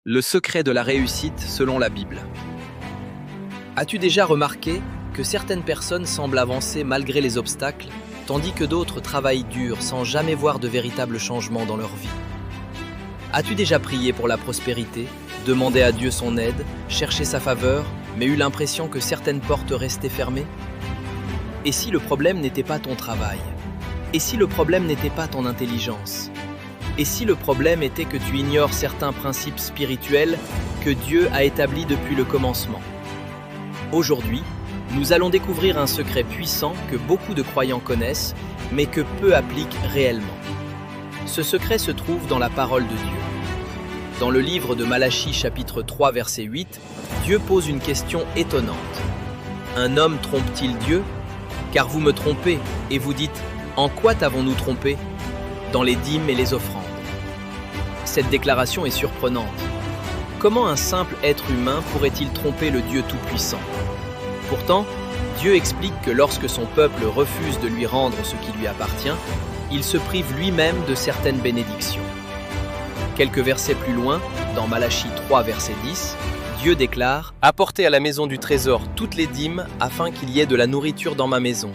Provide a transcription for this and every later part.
Le secret de la réussite selon la Bible. As-tu déjà remarqué que certaines personnes semblent avancer malgré les obstacles, tandis que d'autres travaillent dur sans jamais voir de véritables changements dans leur vie? As-tu déjà prié pour la prospérité, demandé à Dieu son aide, cherché sa faveur, mais eu l'impression que certaines portes restaient fermées? Et si le problème n'était pas ton travail? Et si le problème n'était pas ton intelligence? Et si le problème était que tu ignores certains principes spirituels que Dieu a établis depuis le commencement? Aujourd'hui, nous allons découvrir un secret puissant que beaucoup de croyants connaissent, mais que peu appliquent réellement. Ce secret se trouve dans la parole de Dieu. Dans le livre de Malachie chapitre 3 verset 8, Dieu pose une question étonnante. Un homme trompe-t-il Dieu? Car vous me trompez, et vous dites, en quoi t'avons-nous trompé? Dans les dîmes et les offrandes. Cette déclaration est surprenante. Comment un simple être humain pourrait-il tromper le Dieu Tout-Puissant? Pourtant, Dieu explique que lorsque son peuple refuse de lui rendre ce qui lui appartient, il se prive lui-même de certaines bénédictions. Quelques versets plus loin, dans Malachie 3 verset 10, Dieu déclare « Apportez à la maison du trésor toutes les dîmes afin qu'il y ait de la nourriture dans ma maison.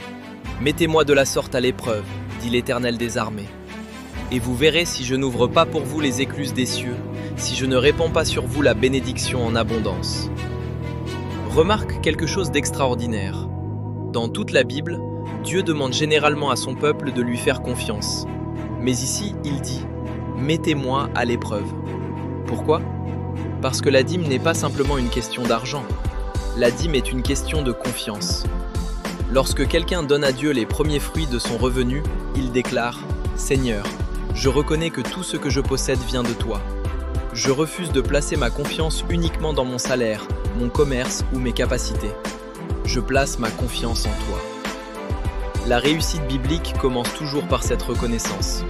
Mettez-moi de la sorte à l'épreuve, dit l'Éternel des armées. Et vous verrez si je n'ouvre pas pour vous les écluses des cieux, si je ne répands pas sur vous la bénédiction en abondance. » Remarque quelque chose d'extraordinaire. Dans toute la Bible, Dieu demande généralement à son peuple de lui faire confiance. Mais ici, il dit « Mettez-moi à l'épreuve ». Pourquoi? Parce que la dîme n'est pas simplement une question d'argent. La dîme est une question de confiance. Lorsque quelqu'un donne à Dieu les premiers fruits de son revenu, il déclare « Seigneur, je reconnais que tout ce que je possède vient de toi. Je refuse de placer ma confiance uniquement dans mon salaire, mon commerce ou mes capacités. Je place ma confiance en toi. » La réussite biblique commence toujours par cette reconnaissance.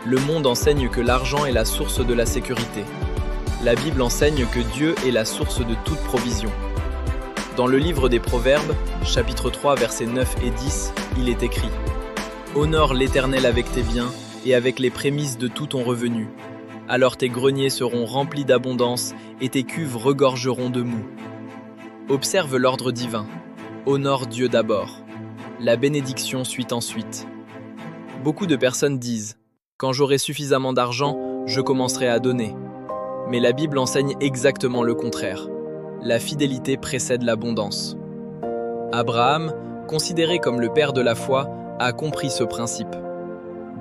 Le monde enseigne que l'argent est la source de la sécurité. La Bible enseigne que Dieu est la source de toute provision. Dans le livre des Proverbes, chapitre 3, versets 9 et 10, il est écrit « Honore l'Éternel avec tes biens et avec les prémices de tout ton revenu. Alors tes greniers seront remplis d'abondance et tes cuves regorgeront de moût. » Observe l'ordre divin. Honore Dieu d'abord. La bénédiction suit ensuite. Beaucoup de personnes disent « Quand j'aurai suffisamment d'argent, je commencerai à donner. » Mais la Bible enseigne exactement le contraire. La fidélité précède l'abondance. Abraham, considéré comme le père de la foi, a compris ce principe.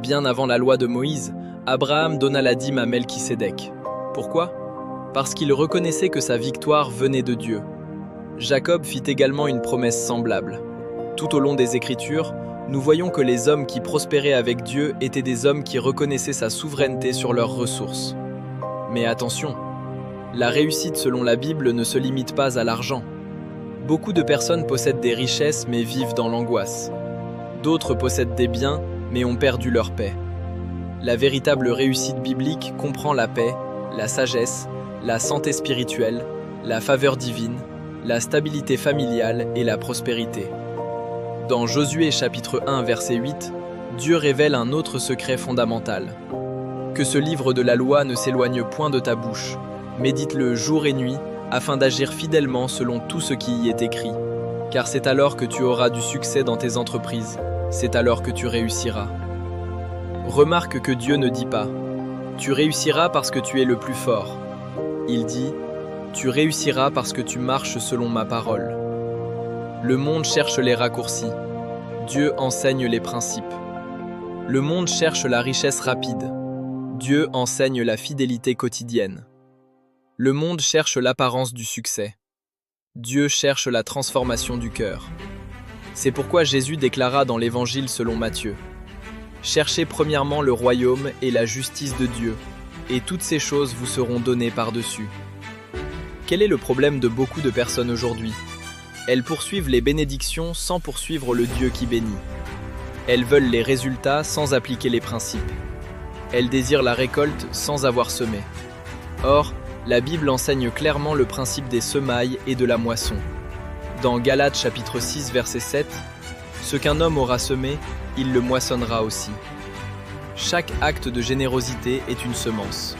Bien avant la loi de Moïse, Abraham donna la dîme à Melchisédek. Pourquoi? Parce qu'il reconnaissait que sa victoire venait de Dieu. Jacob fit également une promesse semblable. Tout au long des Écritures, nous voyons que les hommes qui prospéraient avec Dieu étaient des hommes qui reconnaissaient sa souveraineté sur leurs ressources. Mais attention, la réussite selon la Bible ne se limite pas à l'argent. Beaucoup de personnes possèdent des richesses mais vivent dans l'angoisse. D'autres possèdent des biens mais ont perdu leur paix. La véritable réussite biblique comprend la paix, la sagesse, la santé spirituelle, la faveur divine, la stabilité familiale et la prospérité. Dans Josué chapitre 1 verset 8, Dieu révèle un autre secret fondamental. Que ce livre de la loi ne s'éloigne point de ta bouche. Médite-le jour et nuit, afin d'agir fidèlement selon tout ce qui y est écrit. Car c'est alors que tu auras du succès dans tes entreprises. C'est alors que tu réussiras. Remarque que Dieu ne dit pas « Tu réussiras parce que tu es le plus fort ». Il dit « Tu réussiras parce que tu marches selon ma parole ». Le monde cherche les raccourcis. Dieu enseigne les principes. Le monde cherche la richesse rapide. Dieu enseigne la fidélité quotidienne. Le monde cherche l'apparence du succès. Dieu cherche la transformation du cœur. C'est pourquoi Jésus déclara dans l'Évangile selon Matthieu « Cherchez premièrement le royaume et la justice de Dieu, et toutes ces choses vous seront données par-dessus. » Quel est le problème de beaucoup de personnes aujourd'hui? Elles poursuivent les bénédictions sans poursuivre le Dieu qui bénit. Elles veulent les résultats sans appliquer les principes. Elles désirent la récolte sans avoir semé. Or, la Bible enseigne clairement le principe des semailles et de la moisson. Dans Galates chapitre 6 verset 7, « Ce qu'un homme aura semé, il le moissonnera aussi. » Chaque acte de générosité est une semence.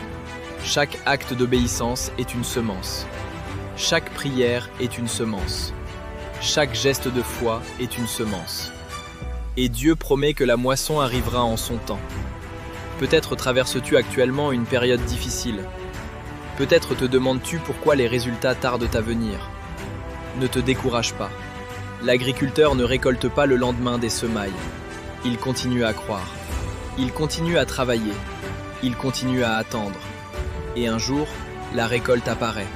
Chaque acte d'obéissance est une semence. Chaque prière est une semence. Chaque geste de foi est une semence. Et Dieu promet que la moisson arrivera en son temps. Peut-être traverses-tu actuellement une période difficile. Peut-être te demandes-tu pourquoi les résultats tardent à venir. Ne te décourage pas. L'agriculteur ne récolte pas le lendemain des semailles. Il continue à croire. Il continue à travailler. Il continue à attendre. Et un jour, la récolte apparaît.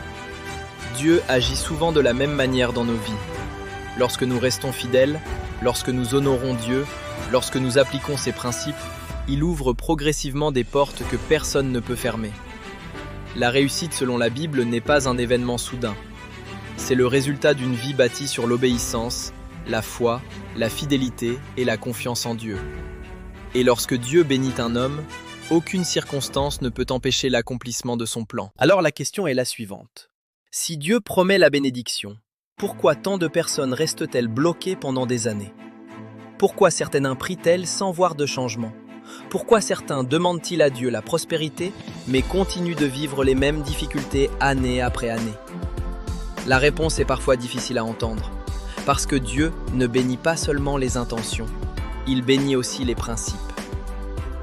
Dieu agit souvent de la même manière dans nos vies. Lorsque nous restons fidèles, lorsque nous honorons Dieu, lorsque nous appliquons ses principes, il ouvre progressivement des portes que personne ne peut fermer. La réussite selon la Bible n'est pas un événement soudain. C'est le résultat d'une vie bâtie sur l'obéissance, la foi, la fidélité et la confiance en Dieu. Et lorsque Dieu bénit un homme, aucune circonstance ne peut empêcher l'accomplissement de son plan. Alors la question est la suivante. Si Dieu promet la bénédiction, pourquoi tant de personnes restent-elles bloquées pendant des années? Pourquoi certaines prient-elles sans voir de changement? Pourquoi certains demandent-ils à Dieu la prospérité, mais continuent de vivre les mêmes difficultés année après année? La réponse est parfois difficile à entendre, parce que Dieu ne bénit pas seulement les intentions, il bénit aussi les principes.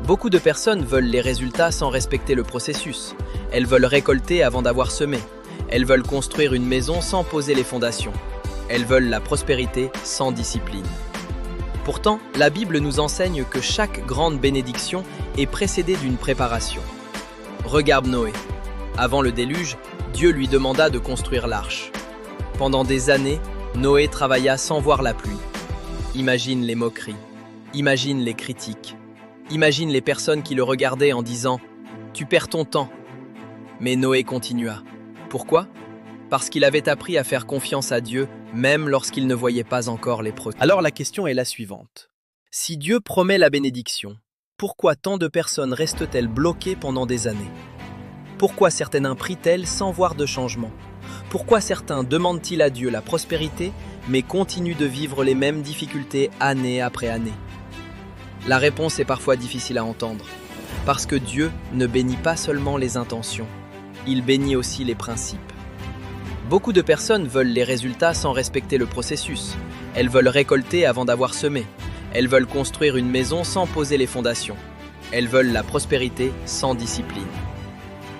Beaucoup de personnes veulent les résultats sans respecter le processus. Elles veulent récolter avant d'avoir semé. Elles veulent construire une maison sans poser les fondations. Elles veulent la prospérité sans discipline. Pourtant, la Bible nous enseigne que chaque grande bénédiction est précédée d'une préparation. Regarde Noé. Avant le déluge, Dieu lui demanda de construire l'arche. Pendant des années, Noé travailla sans voir la pluie. Imagine les moqueries. Imagine les critiques. Imagine les personnes qui le regardaient en disant « Tu perds ton temps ». Mais Noé continua. Pourquoi? Parce qu'il avait appris à faire confiance à Dieu, même lorsqu'il ne voyait pas encore les produits. Alors la question est la suivante. Si Dieu promet la bénédiction, pourquoi tant de personnes restent-elles bloquées pendant des années? Pourquoi certaines prient-elles sans voir de changement? Pourquoi certains demandent-ils à Dieu la prospérité, mais continuent de vivre les mêmes difficultés année après année? La réponse est parfois difficile à entendre, parce que Dieu ne bénit pas seulement les intentions, il bénit aussi les principes. Beaucoup de personnes veulent les résultats sans respecter le processus. Elles veulent récolter avant d'avoir semé. Elles veulent construire une maison sans poser les fondations. Elles veulent la prospérité sans discipline.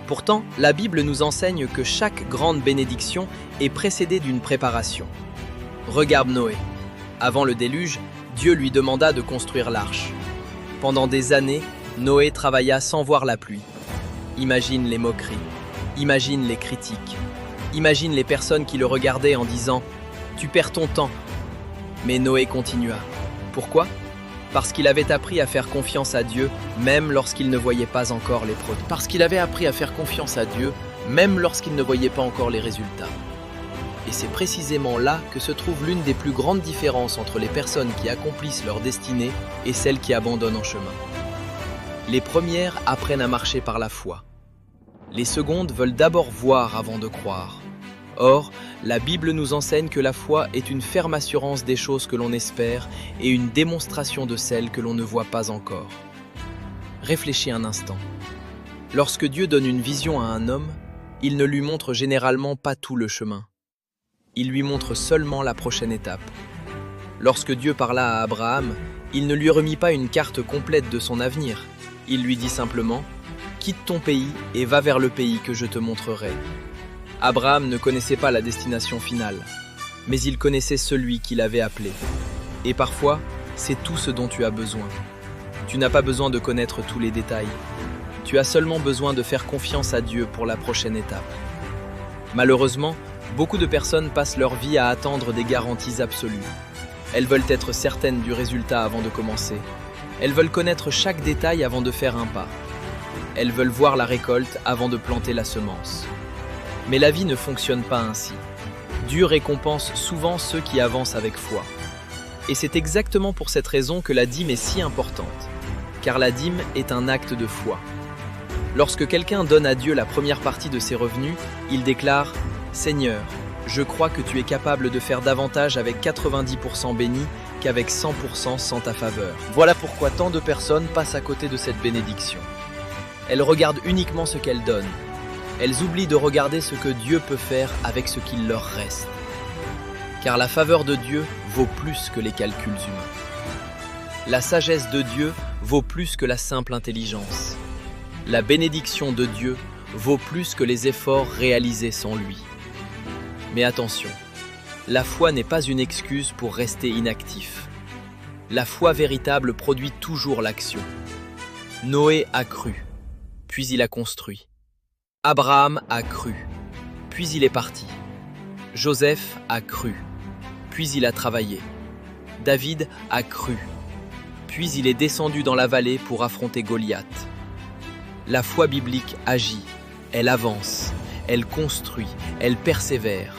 Pourtant, la Bible nous enseigne que chaque grande bénédiction est précédée d'une préparation. Regarde Noé. Avant le déluge, Dieu lui demanda de construire l'arche. Pendant des années, Noé travailla sans voir la pluie. Imagine les moqueries. Imagine les critiques. Imagine les personnes qui le regardaient en disant « Tu perds ton temps ». Mais Noé continua. Pourquoi? Parce qu'il avait appris à faire confiance à Dieu, même lorsqu'il ne voyait pas encore les produits. Parce qu'il avait appris à faire confiance à Dieu, même lorsqu'il ne voyait pas encore les résultats. Et c'est précisément là que se trouve l'une des plus grandes différences entre les personnes qui accomplissent leur destinée et celles qui abandonnent en chemin. Les premières apprennent à marcher par la foi. Les secondes veulent d'abord voir avant de croire. Or, la Bible nous enseigne que la foi est une ferme assurance des choses que l'on espère et une démonstration de celles que l'on ne voit pas encore. Réfléchis un instant. Lorsque Dieu donne une vision à un homme, il ne lui montre généralement pas tout le chemin. Il lui montre seulement la prochaine étape. Lorsque Dieu parla à Abraham, il ne lui remit pas une carte complète de son avenir. Il lui dit simplement « Quitte ton pays et va vers le pays que je te montrerai ». Abraham ne connaissait pas la destination finale, mais il connaissait celui qui l'avait appelé. Et parfois, c'est tout ce dont tu as besoin. Tu n'as pas besoin de connaître tous les détails. Tu as seulement besoin de faire confiance à Dieu pour la prochaine étape. Malheureusement, beaucoup de personnes passent leur vie à attendre des garanties absolues. Elles veulent être certaines du résultat avant de commencer. Elles veulent connaître chaque détail avant de faire un pas. Elles veulent voir la récolte avant de planter la semence. Mais la vie ne fonctionne pas ainsi. Dieu récompense souvent ceux qui avancent avec foi. Et c'est exactement pour cette raison que la dîme est si importante, car la dîme est un acte de foi. Lorsque quelqu'un donne à Dieu la première partie de ses revenus, il déclare « Seigneur, je crois que tu es capable de faire davantage avec 90% béni qu'avec 100% sans ta faveur. » Voilà pourquoi tant de personnes passent à côté de cette bénédiction. Elles regardent uniquement ce qu'elles donnent, elles oublient de regarder ce que Dieu peut faire avec ce qu'il leur reste. Car la faveur de Dieu vaut plus que les calculs humains. La sagesse de Dieu vaut plus que la simple intelligence. La bénédiction de Dieu vaut plus que les efforts réalisés sans lui. Mais attention, la foi n'est pas une excuse pour rester inactif. La foi véritable produit toujours l'action. Noé a cru, puis il a construit. Abraham a cru, puis il est parti. Joseph a cru, puis il a travaillé. David a cru, puis il est descendu dans la vallée pour affronter Goliath. La foi biblique agit, elle avance, elle construit, elle persévère.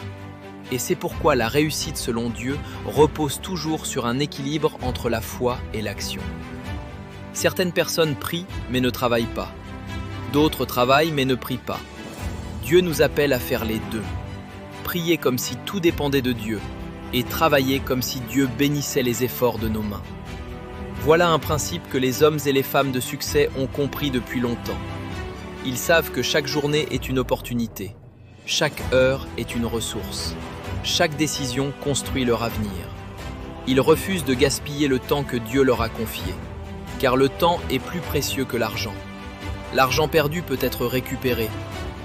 Et c'est pourquoi la réussite selon Dieu repose toujours sur un équilibre entre la foi et l'action. Certaines personnes prient mais ne travaillent pas. D'autres travaillent mais ne prient pas. Dieu nous appelle à faire les deux. Prier comme si tout dépendait de Dieu et travailler comme si Dieu bénissait les efforts de nos mains. Voilà un principe que les hommes et les femmes de succès ont compris depuis longtemps. Ils savent que chaque journée est une opportunité. Chaque heure est une ressource. Chaque décision construit leur avenir. Ils refusent de gaspiller le temps que Dieu leur a confié, car le temps est plus précieux que l'argent. L'argent perdu peut être récupéré.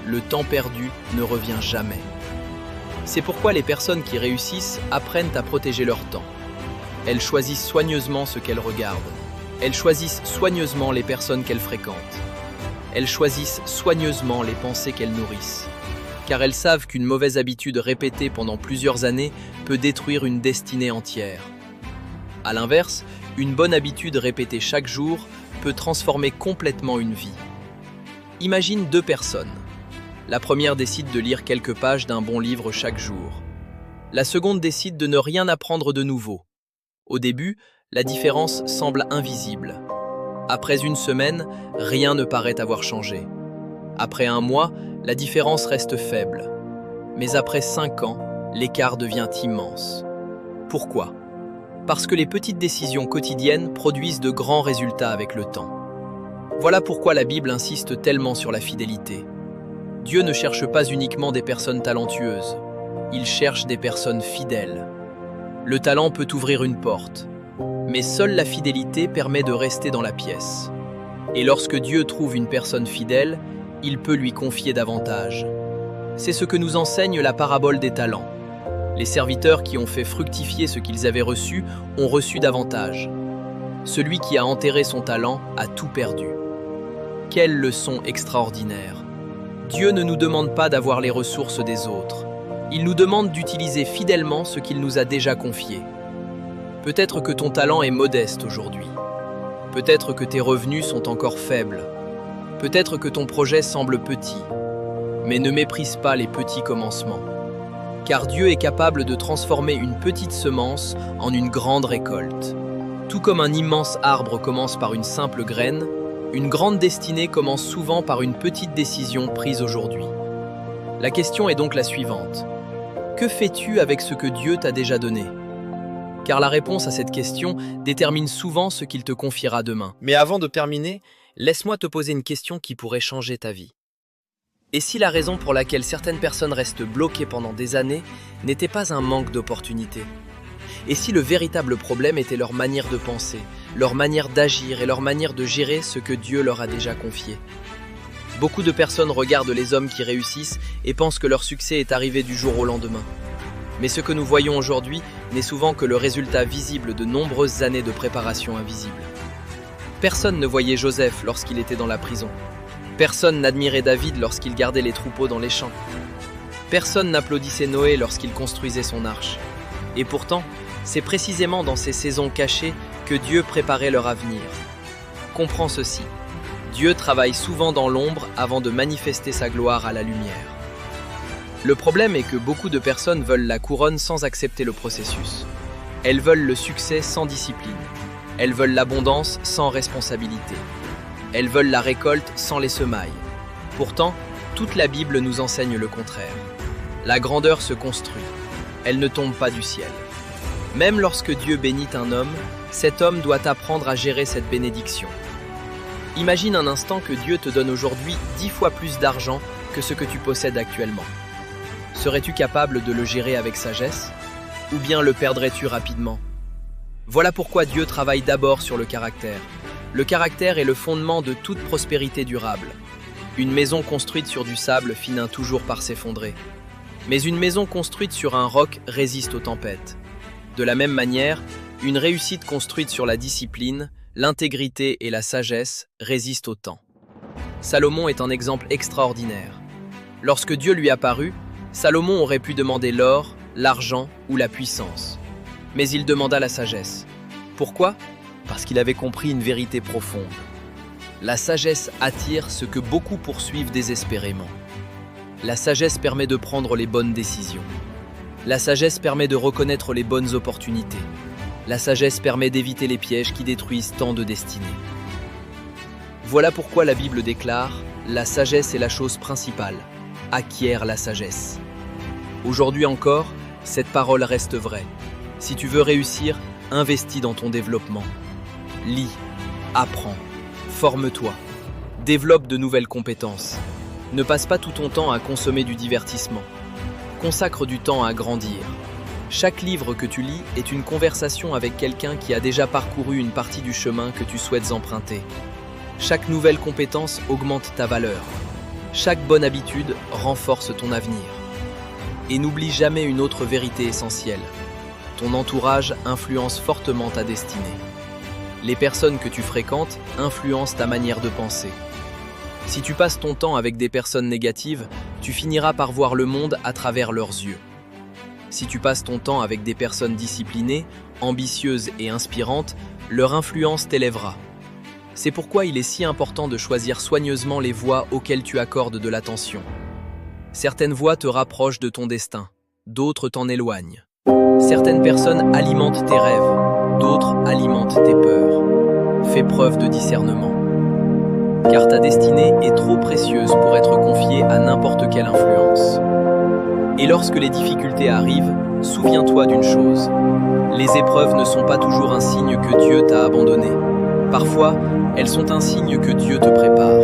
Le temps perdu ne revient jamais. C'est pourquoi les personnes qui réussissent apprennent à protéger leur temps. Elles choisissent soigneusement ce qu'elles regardent. Elles choisissent soigneusement les personnes qu'elles fréquentent. Elles choisissent soigneusement les pensées qu'elles nourrissent. Car elles savent qu'une mauvaise habitude répétée pendant plusieurs années peut détruire une destinée entière. A l'inverse, une bonne habitude répétée chaque jour peut transformer complètement une vie. Imagine deux personnes. La première décide de lire quelques pages d'un bon livre chaque jour. La seconde décide de ne rien apprendre de nouveau. Au début, la différence semble invisible. Après une semaine, rien ne paraît avoir changé. Après un mois, la différence reste faible. Mais après 5 ans, l'écart devient immense. Pourquoi ? Parce que les petites décisions quotidiennes produisent de grands résultats avec le temps. Voilà pourquoi la Bible insiste tellement sur la fidélité. Dieu ne cherche pas uniquement des personnes talentueuses, il cherche des personnes fidèles. Le talent peut ouvrir une porte, mais seule la fidélité permet de rester dans la pièce. Et lorsque Dieu trouve une personne fidèle, il peut lui confier davantage. C'est ce que nous enseigne la parabole des talents. Les serviteurs qui ont fait fructifier ce qu'ils avaient reçu ont reçu davantage. Celui qui a enterré son talent a tout perdu. Quelle leçon extraordinaire! Dieu ne nous demande pas d'avoir les ressources des autres. Il nous demande d'utiliser fidèlement ce qu'il nous a déjà confié. Peut-être que ton talent est modeste aujourd'hui. Peut-être que tes revenus sont encore faibles. Peut-être que ton projet semble petit. Mais ne méprise pas les petits commencements. Car Dieu est capable de transformer une petite semence en une grande récolte. Tout comme un immense arbre commence par une simple graine, une grande destinée commence souvent par une petite décision prise aujourd'hui. La question est donc la suivante. Que fais-tu avec ce que Dieu t'a déjà donné ? Car la réponse à cette question détermine souvent ce qu'il te confiera demain. Mais avant de terminer, laisse-moi te poser une question qui pourrait changer ta vie. Et si la raison pour laquelle certaines personnes restent bloquées pendant des années n'était pas un manque d'opportunités ? Et si le véritable problème était leur manière de penser, leur manière d'agir et leur manière de gérer ce que Dieu leur a déjà confié ? Beaucoup de personnes regardent les hommes qui réussissent et pensent que leur succès est arrivé du jour au lendemain. Mais ce que nous voyons aujourd'hui n'est souvent que le résultat visible de nombreuses années de préparation invisible. Personne ne voyait Joseph lorsqu'il était dans la prison. Personne n'admirait David lorsqu'il gardait les troupeaux dans les champs. Personne n'applaudissait Noé lorsqu'il construisait son arche. Et pourtant, c'est précisément dans ces saisons cachées que Dieu préparait leur avenir. Comprends ceci. Dieu travaille souvent dans l'ombre avant de manifester sa gloire à la lumière. Le problème est que beaucoup de personnes veulent la couronne sans accepter le processus. Elles veulent le succès sans discipline. Elles veulent l'abondance sans responsabilité. Elles veulent la récolte sans les semailles. Pourtant, toute la Bible nous enseigne le contraire. La grandeur se construit. Elle ne tombe pas du ciel. Même lorsque Dieu bénit un homme, cet homme doit apprendre à gérer cette bénédiction. Imagine un instant que Dieu te donne aujourd'hui 10 fois plus d'argent que ce que tu possèdes actuellement. Serais-tu capable de le gérer avec sagesse? Ou bien le perdrais-tu rapidement? Voilà pourquoi Dieu travaille d'abord sur le caractère. Le caractère est le fondement de toute prospérité durable. Une maison construite sur du sable finit toujours par s'effondrer. Mais une maison construite sur un roc résiste aux tempêtes. De la même manière, une réussite construite sur la discipline, l'intégrité et la sagesse résiste au temps. Salomon est un exemple extraordinaire. Lorsque Dieu lui apparut, Salomon aurait pu demander l'or, l'argent ou la puissance. Mais il demanda la sagesse. Pourquoi? Parce qu'il avait compris une vérité profonde. La sagesse attire ce que beaucoup poursuivent désespérément. La sagesse permet de prendre les bonnes décisions. La sagesse permet de reconnaître les bonnes opportunités. La sagesse permet d'éviter les pièges qui détruisent tant de destinées. Voilà pourquoi la Bible déclare « La sagesse est la chose principale. Acquiert la sagesse ». Aujourd'hui encore, cette parole reste vraie. Si tu veux réussir, investis dans ton développement. Lis, apprends, forme-toi, développe de nouvelles compétences. Ne passe pas tout ton temps à consommer du divertissement. Consacre du temps à grandir. Chaque livre que tu lis est une conversation avec quelqu'un qui a déjà parcouru une partie du chemin que tu souhaites emprunter. Chaque nouvelle compétence augmente ta valeur. Chaque bonne habitude renforce ton avenir. Et n'oublie jamais une autre vérité essentielle. Ton entourage influence fortement ta destinée. Les personnes que tu fréquentes influencent ta manière de penser. Si tu passes ton temps avec des personnes négatives, tu finiras par voir le monde à travers leurs yeux. Si tu passes ton temps avec des personnes disciplinées, ambitieuses et inspirantes, leur influence t'élèvera. C'est pourquoi il est si important de choisir soigneusement les voies auxquelles tu accordes de l'attention. Certaines voies te rapprochent de ton destin, d'autres t'en éloignent. Certaines personnes alimentent tes rêves, d'autres alimentent tes peurs. Fais preuve de discernement. Car ta destinée est trop précieuse pour être confiée à n'importe quelle influence. Et lorsque les difficultés arrivent, souviens-toi d'une chose. Les épreuves ne sont pas toujours un signe que Dieu t'a abandonné. Parfois, elles sont un signe que Dieu te prépare.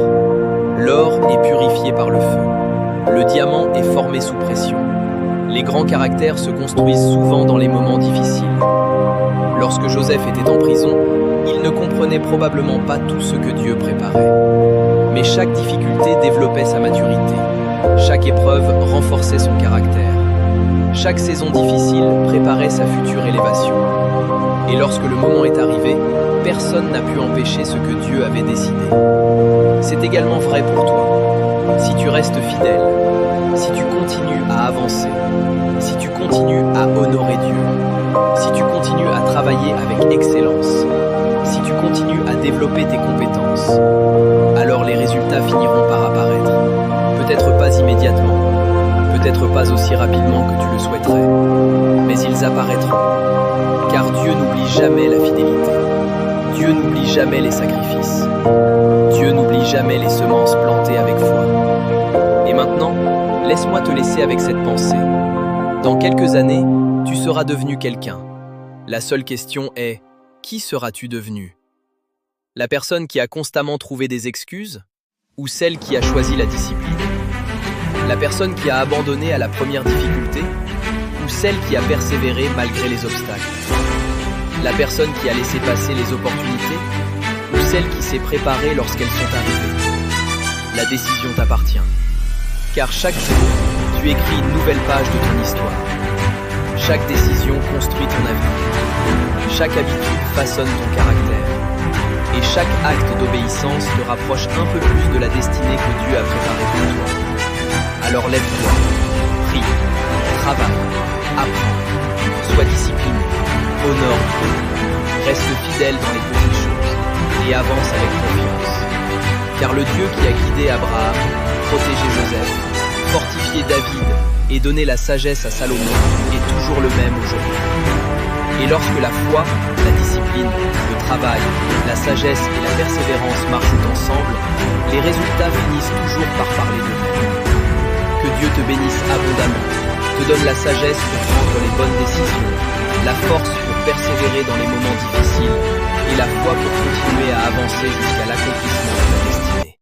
L'or est purifié par le feu. Le diamant est formé sous pression. Les grands caractères se construisent souvent dans les moments difficiles. Lorsque Joseph était en prison, il ne comprenait probablement pas tout ce que Dieu préparait. Mais chaque difficulté développait sa maturité. Chaque épreuve renforçait son caractère. Chaque saison difficile préparait sa future élévation. Et lorsque le moment est arrivé, personne n'a pu empêcher ce que Dieu avait décidé. C'est également vrai pour toi. Si tu restes fidèle, si tu continues à avancer, si tu continues à honorer Dieu, si tu continues à travailler avec excellence, si tu continues à développer tes compétences, alors les résultats finiront par apparaître. Peut-être pas immédiatement, peut-être pas aussi rapidement que tu le souhaiterais, mais ils apparaîtront. Car Dieu n'oublie jamais la fidélité. Dieu n'oublie jamais les sacrifices. Dieu n'oublie jamais les semences plantées avec foi. Et maintenant, laisse-moi te laisser avec cette pensée. Dans quelques années, tu seras devenu quelqu'un. La seule question est, qui seras-tu devenu? La personne qui a constamment trouvé des excuses ou celle qui a choisi la discipline? La personne qui a abandonné à la première difficulté ou celle qui a persévéré malgré les obstacles? La personne qui a laissé passer les opportunités ou celle qui s'est préparée lorsqu'elles sont arrivées? La décision t'appartient. Car chaque jour, tu écris une nouvelle page de ton histoire. Chaque décision construit ton avenir. Chaque habitude façonne ton caractère. Et chaque acte d'obéissance te rapproche un peu plus de la destinée que Dieu a préparée pour toi. Alors lève-toi, prie, travaille, apprends, sois discipliné, honore Dieu, reste fidèle dans les petites choses et avance avec confiance. Car le Dieu qui a guidé Abraham, protégé Joseph, fortifié David et donné la sagesse à Salomon est toujours le même aujourd'hui. Et lorsque la foi, la discipline, le travail, la sagesse et la persévérance marchent ensemble, les résultats finissent toujours par parler d'eux-mêmes. Que Dieu te bénisse abondamment, te donne la sagesse pour prendre les bonnes décisions, la force pour persévérer dans les moments difficiles et la foi pour continuer à avancer jusqu'à l'accomplissement de ta destinée.